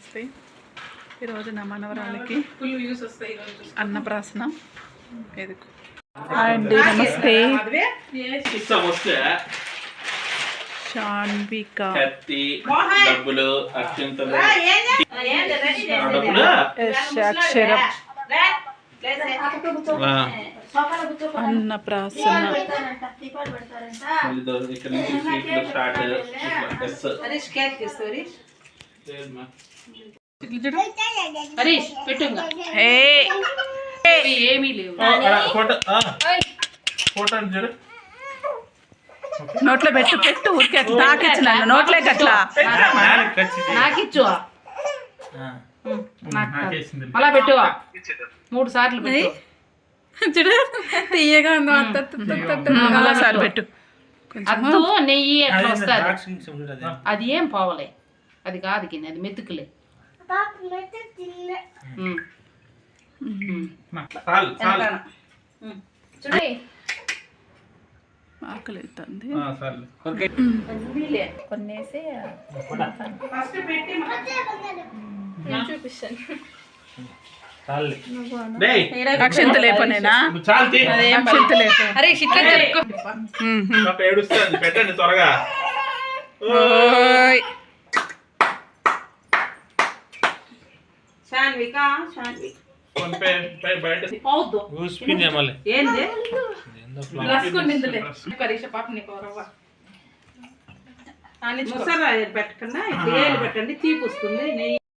నమస్తే. ఈరోజు నా మనవరాలకి అన్నప్రాసన. ఎదుకు అండి, నమస్తే. శాన్విక అక్షరం అన్నప్రాసన. నోట్లో పెట్టు పెట్టు, ఊరికే తాకిచ్చిన నోట్లేకి అట్లా నాకిచ్చు అలా పెట్టు 3 సార్లు చూడు తీయగా ఉందో సార్ పెట్టు. అద్దు నెయ్యి ఎట్లా వస్తుంది, అది ఏం పోవలే, అది కాదు కింద, అది మెతుకులే. చూడే ఆకలి అవుతుంది. కొన్నేసి చూపిస్తాను. అక్షంత లేపనేనా? అక్షంత లేప. పెట్టండి త్వరగా. పెట్టకుండా పెట్టండి, తీపి వస్తుంది. నెయ్యి